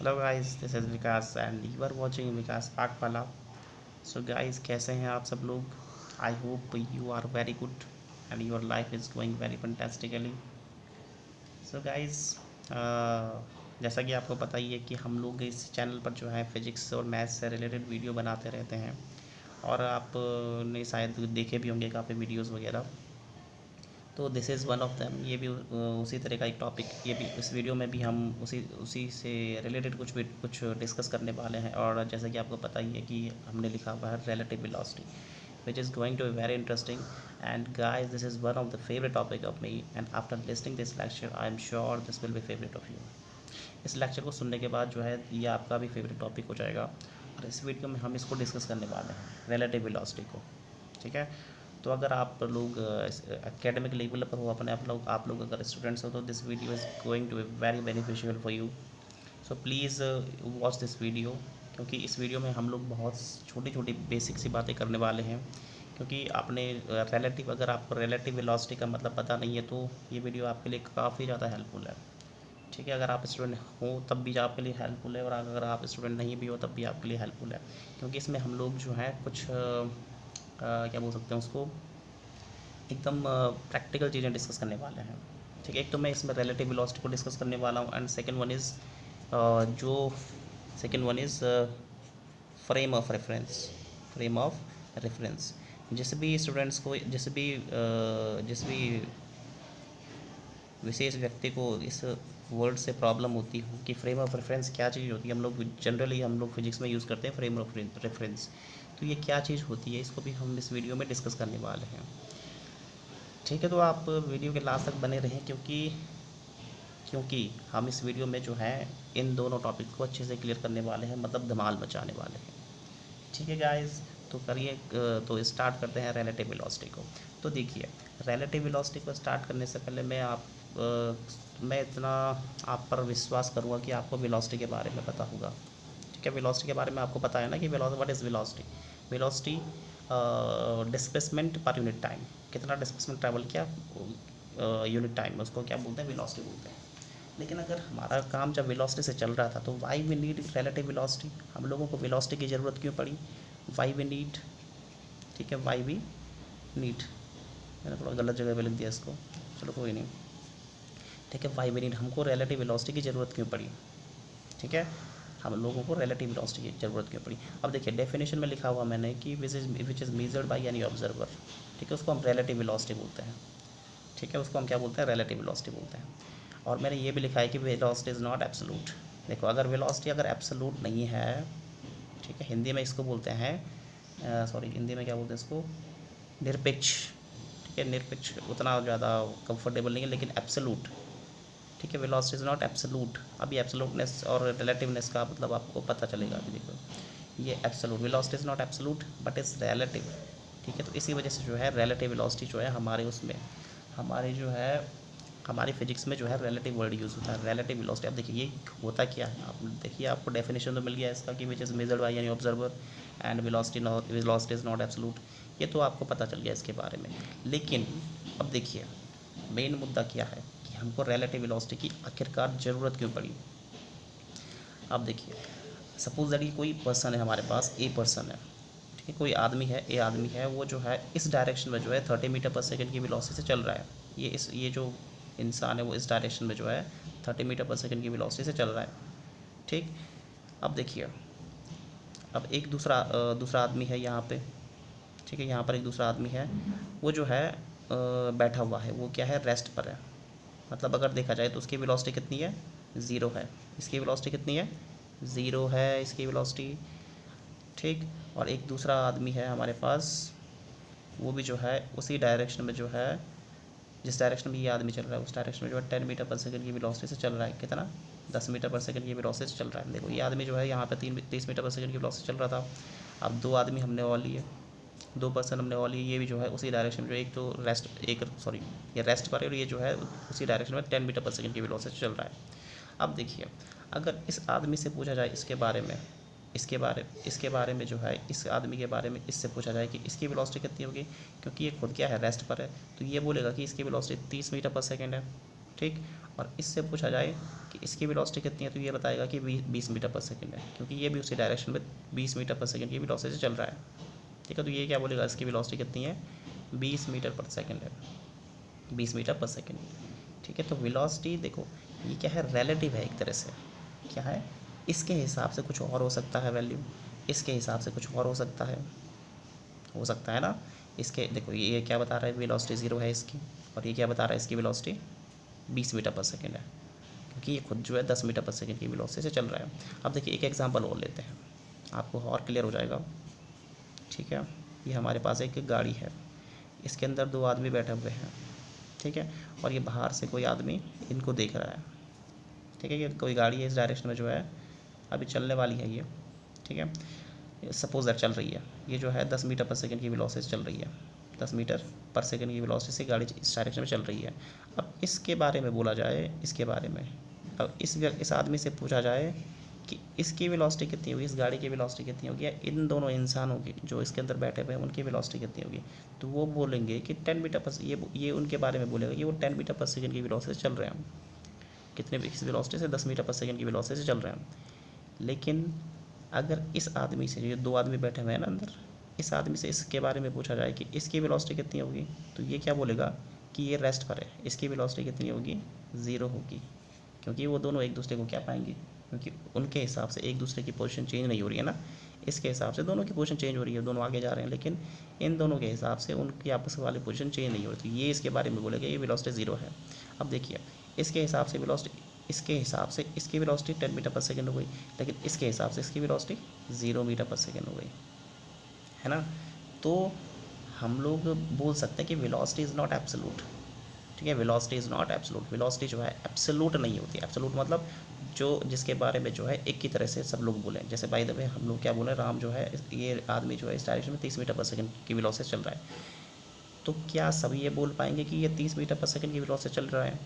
Hello guys, this is Vikas and you are watching Vikas Pakpala. So guys, कैसे हैं आप सब लोग? I hope you are very good and your life is going very fantastically. So guys, जैसा कि आपको पता ही है कि हम लोग इस चैनल पर जो है फिजिक्स और मैथ्स से रिलेटेड वीडियो बनाते रहते हैं और आपने शायद देखे भी होंगे काफ़ी वीडियोस वगैरह। तो this is one of them. ये भी उसी तरह का एक टॉपिक, ये भी इस वीडियो में भी हम उसी उसी से रिलेटेड कुछ डिस्कस करने वाले हैं। और जैसा कि आपको पता ही है कि हमने लिखा हुआ है relative velocity, which is going to be very interesting. And guys, this is one of the favorite topic of me, and after listening this lecture I am sure this will be favorite of you. इस lecture को सुनने के बाद जो है ये आपका भी फेवरेट टॉपिक हो जाएगा और इस वीडियो में हम इसको डिस्कस करने वाले हैं रिलेटिव वेलोसिटी को। ठीक है, तो अगर आप लोग एकेडमिक लेवल पर हो, अपने आप लोग अगर स्टूडेंट्स हो, तो this video is going to be very beneficial for you. So please watch this video, क्योंकि इस वीडियो में हम लोग बहुत छोटी छोटी बेसिक सी बातें करने वाले हैं। क्योंकि आपने रिलेटिव अगर आपको रिलेटिव वेलोसिटी का मतलब पता नहीं है तो ये वीडियो आपके लिए काफ़ी ज़्यादा हेल्पफुल है। ठीक है, अगर आप स्टूडेंट हो तब भी आपके लिए हेल्पफुल है और अगर आप स्टूडेंट नहीं भी हो तब भी आपके लिए हेल्पफुल है। क्योंकि इसमें हम लोग जो है कुछ क्या बोल सकते हैं उसको, एकदम प्रैक्टिकल चीज़ें डिस्कस करने वाले हैं। ठीक है, एक तो मैं इसमें रिलेटिव वेलोसिटी को डिस्कस करने वाला हूँ एंड जो second one is frame of reference. Frame of reference, जिस भी स्टूडेंट्स को जिस भी विशेष व्यक्ति को इस वर्ड से प्रॉब्लम होती हो कि फ्रेम ऑफ रेफरेंस क्या चीज़ होती है, हम लोग फिजिक्स में यूज़ करते हैं फ्रेम ऑफ रेफरेंस। तो ये क्या चीज़ होती है, इसको भी हम इस वीडियो में डिस्कस करने वाले हैं। ठीक है, तो आप वीडियो के लास्ट तक बने रहें, क्योंकि हम इस वीडियो में जो है इन दोनों टॉपिक को अच्छे से क्लियर करने वाले हैं, मतलब धमाल मचाने वाले हैं। ठीक है गाइस, तो तो स्टार्ट करते हैं रिलेटिव वेलोसिटी को। तो देखिए, रिलेटिव वेलोसिटी को स्टार्ट करने से पहले मैं इतना आप पर विश्वास करूँगा कि आपको वेलोसिटी के बारे में पता होगा। ठीक है, वेलोसिटी के बारे में आपको पता है ना कि what is velocity. Velocity displacement per unit time, कितना डिस्प्लेसमेंट ट्रैवल किया यूनिट टाइम में, उसको क्या बोलते हैं, वेलोसिटी बोलते हैं। लेकिन अगर हमारा काम जब वेलोसिटी से चल रहा था तो why we need relative velocity, हम लोगों को वेलोसिटी की ज़रूरत क्यों पड़ी, वाई वी नीड। ठीक है, वाई वी नीड, मैंने थोड़ा गलत जगह पे लिख दिया इसको, चलो कोई नहीं। ठीक है, वाई वी नीड, हमको रिलेटिव वेलोसिटी की ज़रूरत क्यों पड़ी। ठीक है, हम लोगों को रिलेटिव वेलोसिटी की ज़रूरत क्यों पड़ी। अब देखिए, डेफिनेशन में लिखा हुआ मैंने कि which is measured by any observer. ठीक है, उसको हम रिलेटिव वेलोसिटी बोलते हैं। ठीक है, उसको हम क्या बोलते हैं, रिलेटिव वेलोसिटी बोलते हैं। और मैंने ये भी लिखा है कि वेलोसिटी इज़ नॉट एब्सोल्यूट। देखो, अगर वेलोसिटी अगर एब्सोल्यूट नहीं है, ठीक है, हिंदी में इसको बोलते हैं हिंदी में क्या बोलते हैं इसको, निरपेक्ष। ठीक है, निरपेक्ष उतना ज़्यादा कंफर्टेबल नहीं है, लेकिन एब्सोल्यूट। ठीक है, वेलोसिटी इज़ नॉट एब्सोल्यूट। अभी एब्सोल्यूटनेस और रिलेटिवनेस का मतलब आपको पता चलेगा। अभी देखो, ये absolute velocity is not absolute but is relative. ठीक है, तो इसी वजह से जो है रिलेटिव वेलोसिटी जो है हमारे जो है हमारी फिजिक्स में जो है रिलेटिव वर्ड यूज़ होता है, रिलेटिव वेलोसिटी। अब देखिए ये होता क्या है, आप देखिए, आपको डेफिनेशन तो मिल गया इसका कि which is measured by any observer and velocity is not absolute. ये तो आपको पता चल गया इसके बारे में। लेकिन अब देखिए, मेन मुद्दा क्या है कि हमको रिलेटिव वेलोसिटी की आखिरकार ज़रूरत क्यों पड़ी। अब देखिए, सपोज दैट कि कोई पर्सन है हमारे पास, ए पर्सन है। ठीक है, कोई आदमी है, ए आदमी है, वो जो है इस डायरेक्शन में जो है 30 मीटर पर सेकेंड की वेलोसिटी से चल रहा है। ये जो इंसान है वो इस डायरेक्शन में जो है 30 मीटर पर सेकेंड की वेलोसिटी से चल रहा है। ठीक, अब देखिए, अब एक दूसरा आदमी है यहाँ पे। ठीक है, यहाँ पर एक दूसरा आदमी है, वो जो है बैठा हुआ है, वो क्या है, रेस्ट पर है। मतलब अगर देखा जाए तो उसकी वेलोसिटी कितनी है, ज़ीरो है। इसकी वेलोसिटी कितनी है, ज़ीरो है इसकी वेलोसिटी। ठीक, और एक दूसरा आदमी है हमारे पास, वो भी जो है उसी डायरेक्शन में जो है, जिस डायरेक्शन में ये आदमी चल रहा है उस डायरेक्शन में जो है 10 मीटर पर सेकंड की वेलोसिटी से चल रहा है। कितना, 10 मीटर पर सेकंड की वेलोसिटी से चल रहा है। देखो, ये आदमी जो है यहाँ पे 30 मीटर पर सेकंड की वेलोसिटी से चल रहा था। अब दो आदमी हमने और लिए, दो पर्सन हमने और लिए, ये भी जो है उसी डायरेक्शन में जो ये रेस्ट पर है और ये जो है उसी डायरेक्शन में 10 मीटर पर सेकंड की वेलोसिटी से चल रहा है। अब देखिए, अगर इस आदमी से पूछा जाए इसके बारे में जो है, इस आदमी के बारे में इससे पूछा जाए कि इसकी वेलोसिटी कितनी होगी, क्योंकि ये खुद क्या है, रेस्ट पर है, तो ये बोलेगा कि इसकी वेलोसिटी 30 मीटर पर सेकेंड है। ठीक, और इससे पूछा जाए कि इसकी वेलोसिटी कितनी है, तो ये बताएगा कि 20 मीटर पर सेकंड है, क्योंकि ये भी उसी डायरेक्शन में 20 मीटर पर सेकंड की वेलोसिटी से चल रहा है। ठीक है, तो ये क्या बोलेगा, इसकी वेलोसिटी कितनी है, 20 मीटर पर सेकंड है, 20 मीटर पर सेकंड। ठीक है, तो वेलोसिटी देखो ये क्या है, रिलेटिव है एक तरह से। क्या है, इसके हिसाब से कुछ और हो सकता है वैल्यू, इसके हिसाब से कुछ और हो सकता है ना। इसके देखो ये क्या बता रहा है, वेलोसिटी 0 है इसकी, और ये क्या बता रहा है, इसकी वेलोसिटी 20 मीटर पर सेकंड है, क्योंकि ये खुद जो है 10 मीटर पर सेकंड की वेलोसिटी से चल रहा है। अब देखिए एक एग्जांपल और लेते हैं, आपको और क्लियर हो जाएगा। ठीक है, ये हमारे पास एक गाड़ी है, इसके अंदर 2 आदमी बैठे हुए हैं। ठीक है, और ये बाहर से कोई आदमी इनको देख रहा है। ठीक है, ये कोई गाड़ी है इस डायरेक्शन में जो है अभी चलने वाली है ये। ठीक है, सपोज दैट चल रही है, ये जो है 10 मीटर पर सेकंड की वेलोसिटी से चल रही है, 10 मीटर पर सेकंड की वेलोसिटी से गाड़ी इस डायरेक्शन में चल रही है। अब इसके बारे में बोला जाए, इसके बारे में अब इस आदमी से पूछा जाए कि इसकी वेलोसिटी कितनी होगी, इस गाड़ी की वेलोसिटी कितनी होगी, या इन दोनों इंसानों की जो इसके अंदर बैठे हुए हैं उनकी वेलोसिटी कितनी होगी, तो वो बोलेंगे कि 10 मीटर पर, ये उनके बारे में बोलेगा कि वो 10 मीटर पर सेकंड की वेलोसिटी से चल रहे हैं। कितने इस वेलोसिटी से, 10 मीटर पर सेकंड की वेलोसिटी से चल रहे हैं। लेकिन अगर इस आदमी से, जो 2 आदमी बैठे हुए हैं ना अंदर, इस आदमी से इसके बारे में पूछा जाए कि इसकी वेलोसिटी कितनी होगी, तो ये क्या बोलेगा कि ये रेस्ट पर है, इसकी वेलोसिटी कितनी होगी, 0 होगी, क्योंकि वो दोनों एक दूसरे को क्या पाएंगे, क्योंकि उनके हिसाब से एक दूसरे की पोजीशन चेंज नहीं हो रही है ना, इसके हिसाब से दोनों की पोजीशन चेंज हो रही है, दोनों आगे जा रहे हैं, लेकिन इन दोनों के हिसाब से उनकी आपस वाली पोजीशन चेंज नहीं हो रही, तो ये इसके बारे में बोलेगा ये वेलोसिटी 0 है। अब देखिए इसके हिसाब से वेलोसिटी, इसके हिसाब से इसकी वेलोसिटी 10 मीटर पर सेकंड हो गई, लेकिन इसके हिसाब से इसकी वेलोसिटी 0 मीटर पर सेकंड हो गई, है ना। तो हम लोग बोल सकते हैं कि वेलोसिटी इज़ नॉट एब्सोल्यूट। ठीक है, velocity is not absolute, velocity जो है एब्सोल्यूट नहीं होती। एब्सोल्यूट मतलब जो जिसके बारे में जो है एक की तरह से सब लोग बोलें, जैसे बाय द वे हम लोग क्या बोले, राम जो है ये आदमी जो है इस डायरेक्शन में 30 मीटर पर सेकंड की वेलोसिटी चल रहा है, तो क्या सभी ये बोल पाएंगे कि ये 30 मीटर पर सेकंड की वेलोसिटी चल रहा है।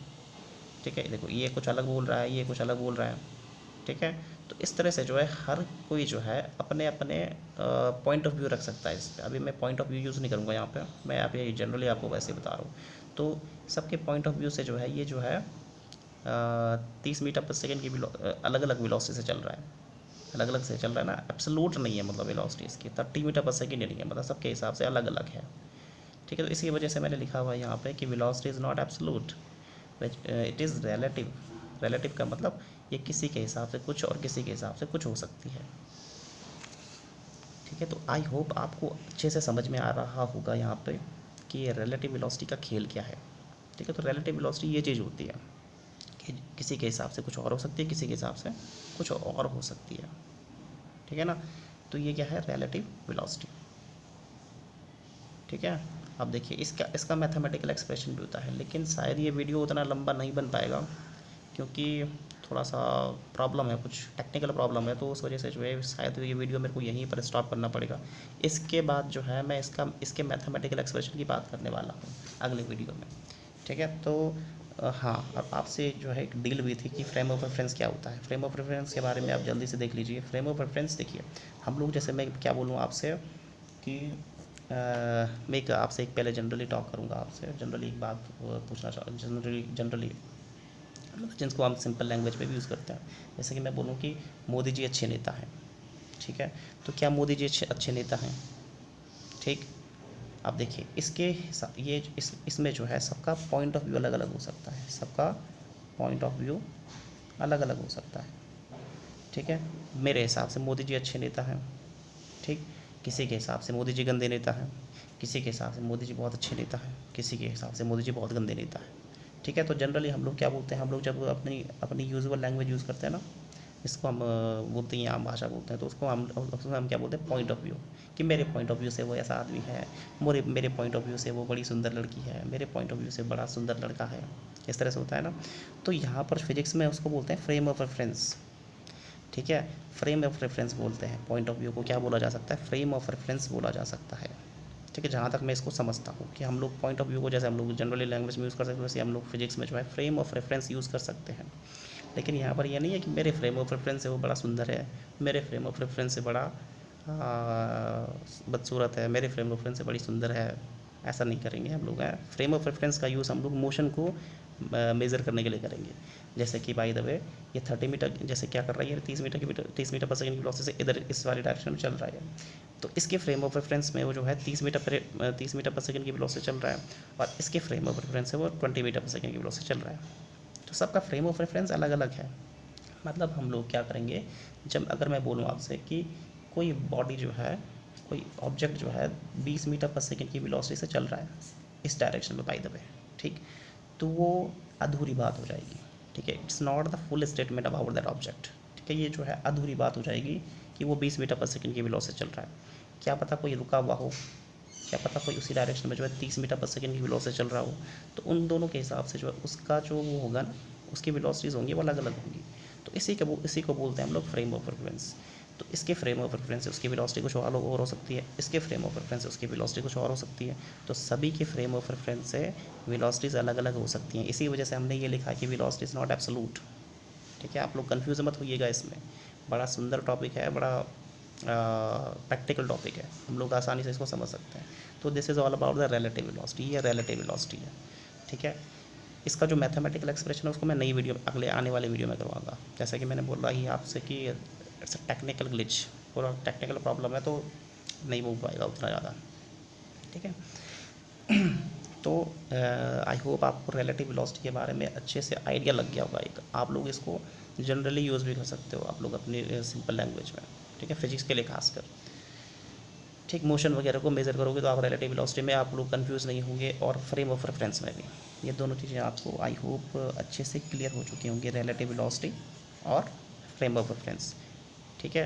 ठीक है, देखो ये कुछ अलग बोल रहा है, ये कुछ अलग बोल रहा है। ठीक है, तो इस तरह से जो है हर कोई जो है अपने अपने पॉइंट ऑफ व्यू रख सकता है इस पर। अभी मैं पॉइंट ऑफ व्यू यूज़ नहीं करूँगा यहाँ पे, मैं यहाँ पे जनरली आपको वैसे बता रहा हूँ। तो सबके पॉइंट ऑफ व्यू से जो है ये जो है 30 मीटर पर सेकंड की अलग अलग वेलोसिटी से चल रहा है, अलग अलग से चल रहा है ना, एब्सोल्यूट नहीं है, मतलब वेलोसिटी इसकी 30 मीटर पर सेकंड नहीं है, मतलब सबके हिसाब से अलग अलग है। ठीक है, तो इसी वजह से मैंने लिखा हुआ है यहाँ पे कि velocity is not absolute, it is relative. Relative का मतलब ये किसी के हिसाब से कुछ और किसी के हिसाब से कुछ हो सकती है। ठीक है, तो आई होप आपको अच्छे से समझ में आ रहा होगा यहाँ पे कि ये रिलेटिव वेलोसिटी का खेल क्या है। ठीक है, तो रिलेटिव वेलोसिटी ये चीज़ होती है कि किसी के हिसाब से कुछ और हो सकती है, किसी के हिसाब से कुछ और हो सकती है। ठीक है ना, तो ये क्या है, रिलेटिव वेलोसिटी। ठीक है, अब देखिए इसका मैथमेटिकल एक्सप्रेशन भी होता है, लेकिन शायद ये वीडियो उतना लंबा नहीं बन पाएगा, क्योंकि थोड़ा सा प्रॉब्लम है, कुछ टेक्निकल प्रॉब्लम है, तो उस वजह से जो है शायद ये वीडियो मेरे को यहीं पर स्टॉप करना पड़ेगा। इसके बाद जो है मैं इसके मैथमेटिकल एक्सप्रेशन की बात करने वाला हूँ अगले वीडियो में। ठीक है, तो हाँ, अब आपसे जो है एक डील हुई थी कि फ्रेम ऑफ रेफरेंस क्या होता है। फ्रेम ऑफ रेफरेंस के बारे में आप जल्दी से देख लीजिए। फ्रेम ऑफ रेफरेंस देखिए, हम लोग जैसे मैं क्या बोलूँ आपसे कि मैं आपसे एक पहले जनरली टॉक करूँगा, आपसे जनरली एक बात पूछना चाहूँ, जनरली जिनको हम सिंपल लैंग्वेज में भी यूज़ करते हैं। जैसे कि मैं बोलूँ कि मोदी जी अच्छे नेता हैं। ठीक है, तो क्या मोदी जी अच्छे नेता हैं। ठीक, अब देखिए ये इसमें जो है सबका पॉइंट ऑफ व्यू अलग अलग हो सकता है, सबका पॉइंट ऑफ व्यू अलग अलग हो सकता है। ठीक है, मेरे हिसाब से मोदी जी अच्छे नेता हैं। ठीक, किसी के हिसाब से मोदी जी गंदे नेता हैं, किसी के हिसाब से मोदी जी बहुत अच्छे नेता हैं, किसी के हिसाब से मोदी जी बहुत गंदे नेता हैं। ठीक है, तो जनरली हम लोग क्या बोलते हैं, हम लोग जब अपनी यूजुअल लैंग्वेज यूज़ करते हैं ना, इसको हम बोलते हैं आम भाषा बोलते हैं, तो उसको हम क्या बोलते हैं, पॉइंट ऑफ व्यू, कि मेरे पॉइंट ऑफ व्यू से वो ऐसा आदमी है, मेरे पॉइंट ऑफ व्यू से वो बड़ी सुंदर लड़की है, मेरे पॉइंट ऑफ व्यू से बड़ा सुंदर लड़का है, इस तरह से होता है ना। तो यहाँ पर फिजिक्स में उसको बोलते हैं फ्रेम ऑफ रेफरेंस। ठीक है, फ्रेम ऑफ रेफरेंस बोलते हैं, पॉइंट ऑफ व्यू को क्या बोला जा सकता है, फ्रेम ऑफ रेफरेंस बोला जा सकता है। ठीक है, जहाँ तक मैं इसको समझता हूँ कि हम लोग पॉइंट ऑफ व्यू को जैसे हम लोग जनरली लैंग्वेज में यूज़ कर सकते हैं, वैसे हम लोग फिजिक्स में जो है फ्रेम ऑफ रेफरेंस यूज़ कर सकते हैं। लेकिन यहाँ पर यह नहीं है कि मेरे फ्रेम ऑफ रेफरेंस से वो बड़ा सुंदर है, मेरे फ्रेम ऑफ रेफरेंस से बड़ा बदसूरत है, मेरे फ्रेम ऑफ रेफरेंस से बड़ी सुंदर है, ऐसा नहीं करेंगे हम लोग। फ्रेम ऑफ रेफरेंस का यूज़ हम लोग मोशन को मेज़र करने के लिए करेंगे। जैसे कि बाय द वे ये 30 मीटर जैसे क्या कर रहा है, ये 30 मीटर पर सेकंड की वेलोसिटी से इधर इस वाली डायरेक्शन में चल रहा है, तो इसके फ्रेम ऑफ रेफरेंस में वो जो है 30 मीटर पर सेकंड की वेलोसिटी चल रहा है, और इसके फ्रेम ऑफ रेफरेंस से वो 20 मीटर पर सेकंड की वेलोसिटी चल रहा है। तो सबका फ्रेम ऑफ रेफरेंस अलग अलग है। मतलब हम लोग क्या करेंगे, जब अगर मैं बोलूँ आपसे कि कोई बॉडी जो है, कोई ऑब्जेक्ट जो है 20 मीटर पर सेकंड की वेलोसिटी से चल रहा है इस डायरेक्शन में बाय द वे, ठीक, तो वो अधूरी बात हो जाएगी, ठीक है। It's not the full statement about that object, ठीक है। ये जो है अधूरी बात हो जाएगी कि वो 20 मीटर पर सेकंड की वेलोसिटी चल रहा है। क्या पता कोई रुका हुआ हो, क्या पता कोई उसी डायरेक्शन में जो है 30 मीटर पर सेकंड की वेलोसिटी चल रहा हो, तो उन दोनों के हिसाब से जो है उसका जो वो होगा ना, उसकी वेलोसिटीज़ होंगी वो अलग अलग होंगी। तो इसी को बोलते हैं हम लोग फ्रेम ऑफ रेफरेंस। तो इसके फ्रेम ऑफ रेफरेंस से उसकी वेलोसिटी कुछ और हो सकती है, इसके फ्रेम ऑफ रेफरेंस से उसकी वेलोसिटी कुछ और हो सकती है। तो सभी के फ्रेम ऑफ रेफरेंस से वेलोसिटीज़ अलग अलग हो सकती हैं। इसी वजह से हमने ये लिखा है कि वेलोसिटी इज़ नॉट एब्सोल्यूट, ठीक है। आप लोग कन्फ्यूज़ मत होइएगा इसमें, बड़ा सुंदर टॉपिक है, बड़ा प्रैक्टिकल टॉपिक है, हम लोग आसानी से इसको समझ सकते हैं। तो this is all about the relative velocity, ये रिलेटिव वेलोसिटी है, ठीक है। इसका जो मैथमेटिकल एक्सप्रेशन है उसको मैं नई वीडियो अगले आने वाले वीडियो में करवाऊंगा। जैसा कि मैंने बोला ही आपसे कि इट्स अ टेक्निकल ग्लिच, पूरा टेक्निकल प्रॉब्लम है, तो नहीं हो पाएगा उतना ज़्यादा, ठीक है। तो आई होप आपको रिलेटिव वेलोसिटी के बारे में अच्छे से आइडिया लग गया होगा। एक आप लोग इसको जनरली यूज़ भी कर सकते हो आप लोग अपनी सिंपल लैंग्वेज में, ठीक है, फिजिक्स के लिए खासकर, ठीक। मोशन वगैरह को मेज़र करोगे तो आप रिलेटिव वेलोसिटी में आप लोग कंफ्यूज नहीं होंगे, और फ्रेम ऑफ रेफरेंस में भी। ये दोनों चीज़ें आपको आई होप अच्छे से क्लियर हो चुकी होंगी, रिलेटिव वेलोसिटी और फ्रेम ऑफ रेफरेंस, ठीक है।